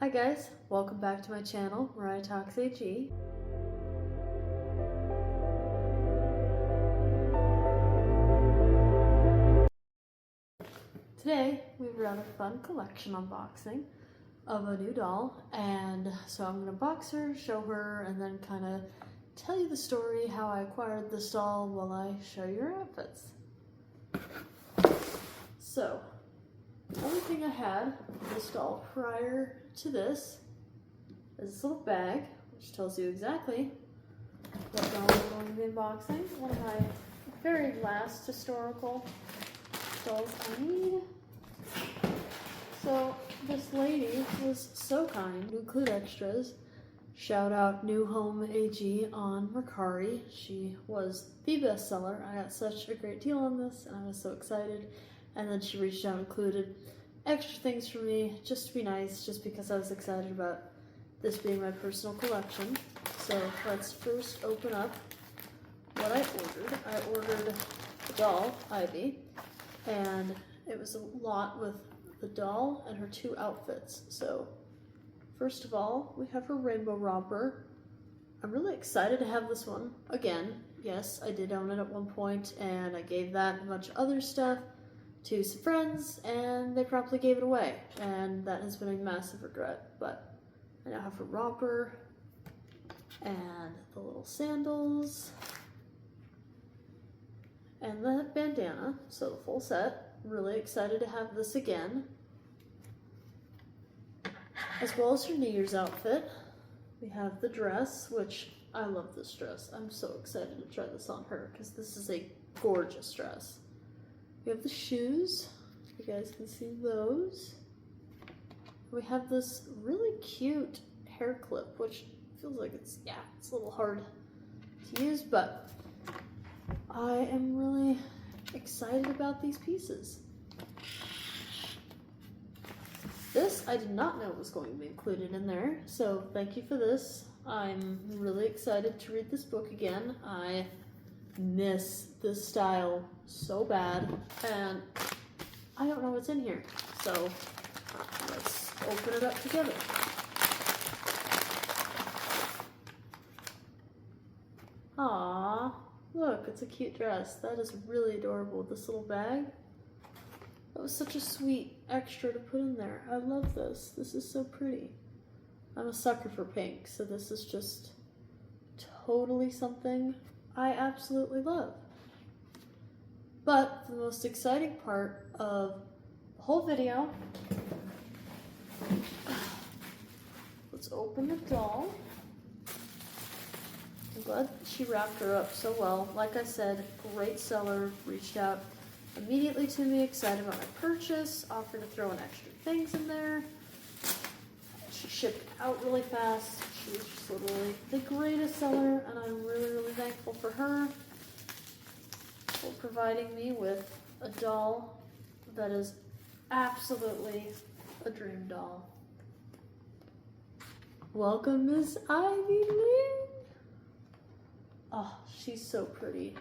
Hi guys, welcome back to my channel where I talk OMG. Today we have a rather fun collection unboxing of a new doll, and so I'm going to unbox her, show her, and then kind of tell you the story how I acquired this doll while I show you her outfits. So, the only thing I had of this doll prior to this is this little bag, which tells you exactly what doll I'm going to be unboxing. One of my very last historical dolls I need. So this lady was so kind to include extras. Shout out New Home AG on Mercari. She was the bestseller. I got such a great deal on this and I was so excited. And then she reached out and included extra things for me just to be nice, just because I was excited about this being my personal collection. So let's first open up what I ordered. I ordered the doll, Ivy, and it was a lot with the doll and her two outfits. So first of all, we have her rainbow romper. I'm really excited to have this one again. Yes, I did own it at one point and I gave that and a bunch of other stuff to some friends and they promptly gave it away, and that has been a massive regret. But I now have her romper and the little sandals and the bandana, so the full set. Really excited to have this again, as well as her New Year's outfit. We have the dress, which I love this dress. I'm so excited to try this on her because this is a gorgeous dress. We have the shoes, you guys can see those. We have this really cute hair clip, which feels like it's a little hard to use, but I am really excited about these pieces. This I did not know was going to be included in there, so thank you for this. I'm really excited to read this book again. I miss this style so bad, and I don't know what's in here, so let's open it up together. Aww, look, it's a cute dress. That is really adorable. This little bag, that was such a sweet extra to put in there. I love this. This is so pretty. I'm a sucker for pink, so this is just totally something I absolutely love. But the most exciting part of the whole video, let's open the doll. I'm glad she wrapped her up so well. Like I said, great seller, reached out immediately to me, excited about my purchase, offered to throw in extra things in there. She shipped out really fast. She was just literally the greatest seller, and I'm really, really thankful for her for providing me with a doll that is absolutely a dream doll. Welcome, Miss Ivy Ling. Oh, she's so pretty.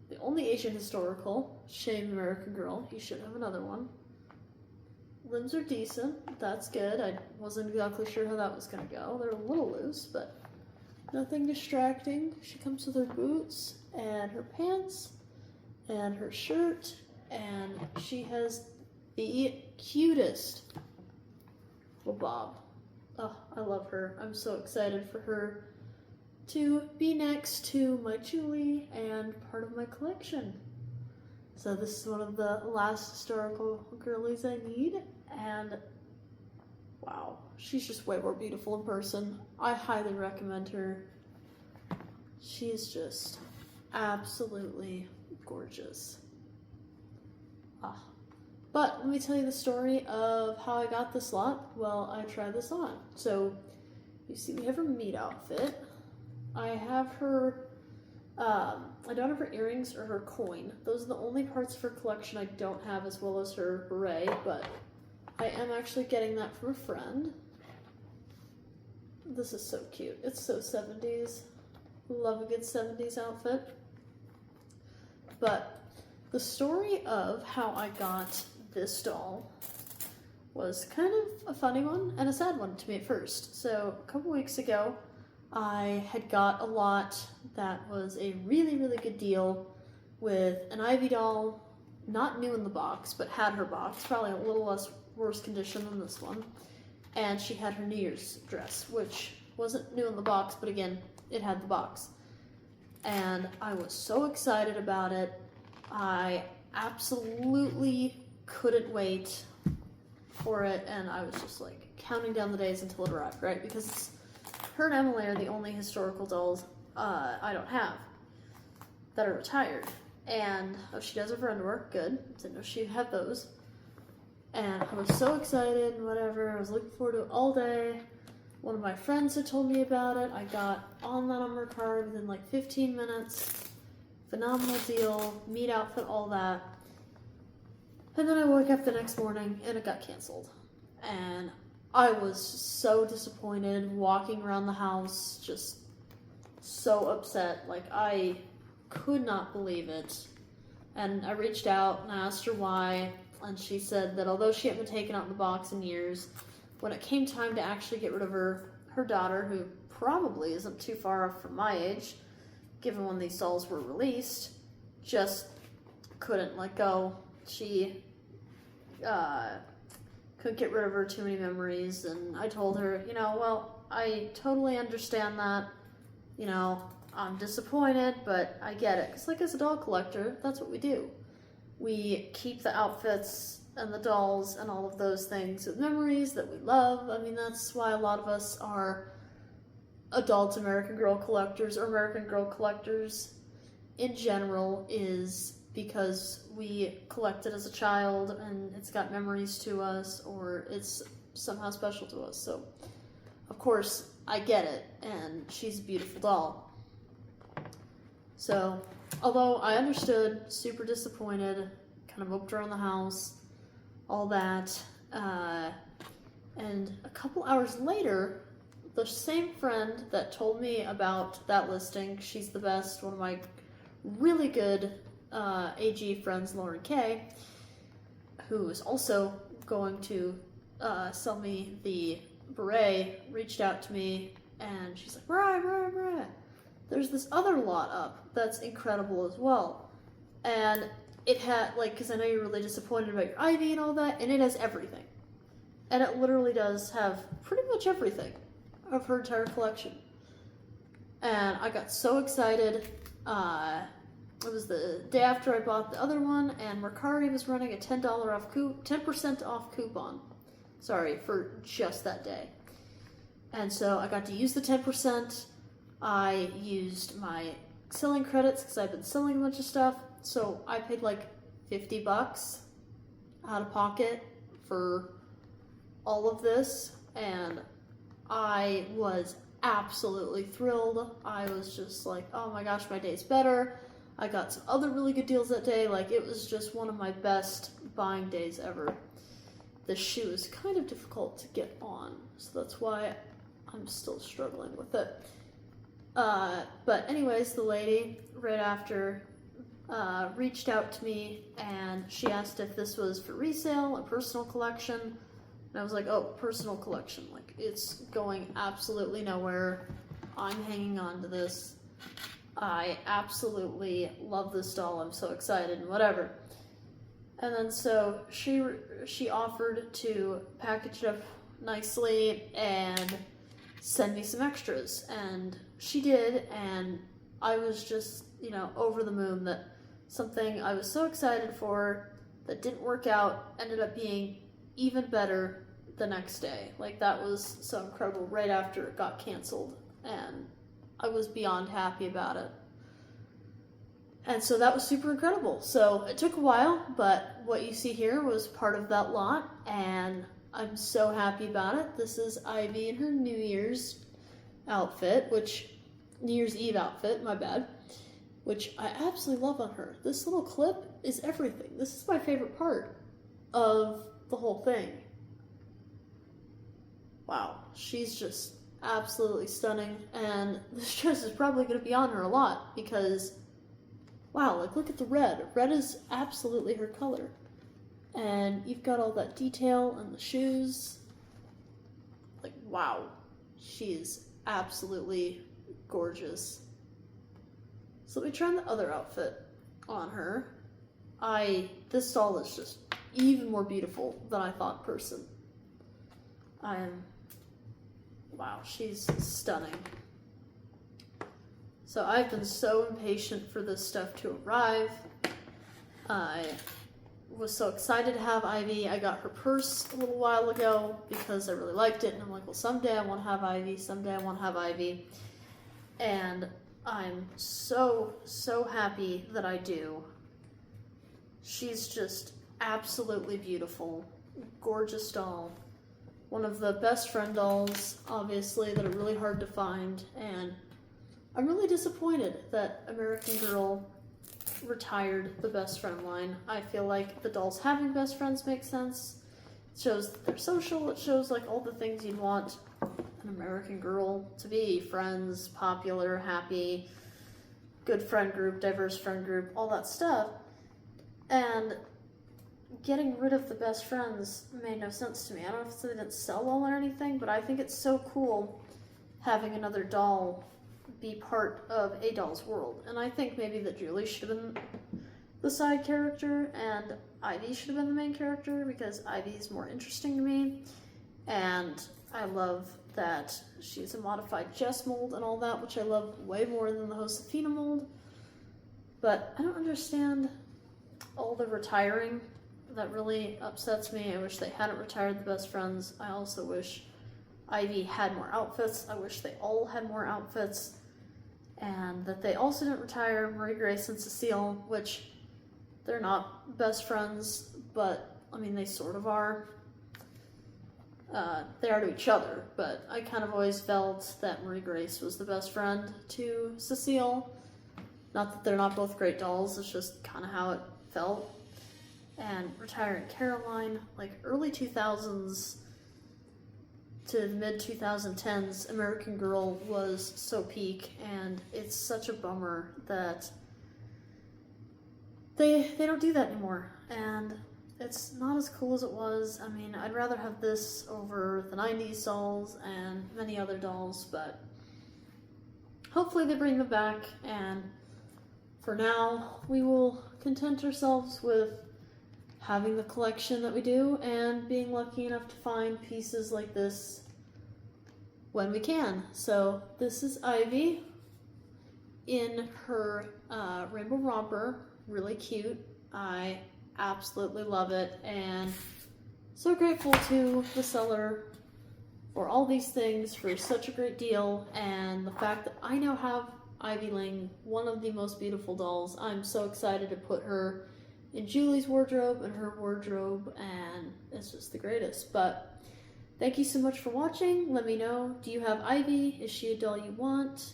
The only Asian historical. Shame American Girl. You should have another one. Limbs are decent. That's good. I wasn't exactly sure how that was going to go. They're a little loose, but nothing distracting. She comes with her boots and her pants and her shirt, and she has the cutest little bob. Oh, I love her. I'm so excited for her to be next to my Julie and part of my collection. So this is one of the last historical girlies I need, and wow, she's just way more beautiful in person. I highly recommend her. She is just absolutely gorgeous. But let me tell you the story of how I got this lot. Well, I tried this on. So you see we have her meat outfit. I have her, I don't have her earrings or her coin. Those are the only parts of her collection I don't have, as well as her beret, but I am actually getting that from a friend. This is so cute. It's so 70s. Love a good 70s outfit. But the story of how I got this doll was kind of a funny one and a sad one to me at first. So a couple weeks ago, I had got a lot that was a really, really good deal with an Ivy doll, not new in the box, but had her box, probably a little less worse condition than this one. And she had her New Year's dress, which wasn't new in the box, but again, it had the box. And I was so excited about it. I absolutely couldn't wait for it, and I was just like counting down the days until it arrived, right? Because her and Emily are the only historical dolls I don't have that are retired. And she does have her underwear, good. Didn't know she'd have those. And I was so excited and whatever. I was looking forward to it all day. One of my friends had told me about it. I got on that on Mercari within like 15 minutes. Phenomenal deal, meat outfit, all that. And then I woke up the next morning and it got canceled. And I was so disappointed, walking around the house, just so upset. Like, I could not believe it. And I reached out and I asked her why, and she said that although she hadn't been taken out in the box in years, when it came time to actually get rid of her daughter, who probably isn't too far off from my age, given when these dolls were released, just couldn't let go. She couldn't get rid of her, too many memories, and I told her, well, I totally understand that, I'm disappointed, but I get it. Because, like, as a doll collector, that's what we do. We keep the outfits and the dolls and all of those things with memories that we love. I mean, that's why a lot of us are adult American Girl collectors, or American Girl collectors in general, is because we collected as a child and it's got memories to us, or it's somehow special to us. So, of course, I get it, and she's a beautiful doll. So, although I understood, super disappointed, kind of moped around the house, all that, and a couple hours later, the same friend that told me about that listing, she's the best, one of my really good AG friends, Lauren Kay, who is also going to sell me the beret, reached out to me, and she's like, Mariah, there's this other lot up that's incredible as well. And it had, like, because I know you're really disappointed about your Ivy and all that, and it has everything. And it literally does have pretty much everything of her entire collection. And I got so excited. It was the day after I bought the other one, and Mercari was running a $10 off 10% off coupon. Sorry, for just that day. And so I got to use the 10%. I used my selling credits because I've been selling a bunch of stuff. So I paid like $50 out of pocket for all of this, and I was absolutely thrilled. I was just like, oh my gosh, my day's better. I got some other really good deals that day. Like, it was just one of my best buying days ever. The shoe is kind of difficult to get on, so that's why I'm still struggling with it. But anyways, the lady right after reached out to me, and she asked if this was for resale, a personal collection. And I was like, oh, personal collection. Like, it's going absolutely nowhere. I'm hanging on to this. I absolutely love this doll. I'm so excited and whatever. And then so she offered to package it up nicely and send me some extras. And she did, and I was just, over the moon that something I was so excited for that didn't work out ended up being even better the next day. Like, that was so incredible right after it got canceled, and I was beyond happy about it. And so that was super incredible. So it took a while, but what you see here was part of that lot, and I'm so happy about it. This is Ivy in her New Year's outfit, New Year's Eve outfit, my bad, which I absolutely love on her. This little clip is everything. This is my favorite part of the whole thing. Wow, she's just absolutely stunning, and this dress is probably going to be on her a lot because, wow, like, look at the red. Red is absolutely her color. And you've got all that detail in the shoes. Like, wow, she is absolutely gorgeous. So let me try on the other outfit on her. This doll is just even more beautiful than I thought in person. Wow, she's stunning. So I've been so impatient for this stuff to arrive. I was so excited to have Ivy. I got her purse a little while ago because I really liked it, and I'm like, well, someday I want to have Ivy, someday I want to have Ivy. And I'm so, so happy that I do. She's just absolutely beautiful, gorgeous doll. One of the best friend dolls, obviously, that are really hard to find, and I'm really disappointed that American Girl retired the best friend line. I feel like the dolls having best friends makes sense. It shows that they're social, it shows like all the things you'd want an American Girl to be. Friends, popular, happy, good friend group, diverse friend group, all that stuff. And getting rid of the best friends made no sense to me. I don't know if they didn't sell well or anything, but I think it's so cool having another doll be part of a doll's world. And I think maybe that Julie should have been the side character and Ivy should have been the main character, because Ivy's more interesting to me. And I love that she's a modified Jess mold and all that, which I love way more than the Josefina mold. But I don't understand all the retiring. That really upsets me. I wish they hadn't retired the best friends. I also wish Ivy had more outfits. I wish they all had more outfits. And that they also didn't retire Marie Grace and Cecile, which they're not best friends, but I mean, they sort of are. They are to each other, but I kind of always felt that Marie Grace was the best friend to Cecile. Not that they're not both great dolls, it's just kind of how it felt. And retiring Caroline, like early 2000s to the mid 2010s, American Girl was so peak, and it's such a bummer that they don't do that anymore. And it's not as cool as it was. I mean, I'd rather have this over the 90s dolls and many other dolls, but hopefully they bring them back. And for now, we will content ourselves with having the collection that we do and being lucky enough to find pieces like this when we can. So this is Ivy in her rainbow romper, really cute. I absolutely love it, and so grateful to the seller for all these things, for such a great deal, and the fact that I now have Ivy Ling, one of the most beautiful dolls. I'm so excited to put her in Julie's wardrobe and her wardrobe, and it's just the greatest. But thank you so much for watching. Let me know, do you have Ivy? Is she a doll you want?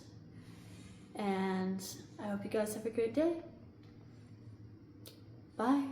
And I hope you guys have a great day. Bye.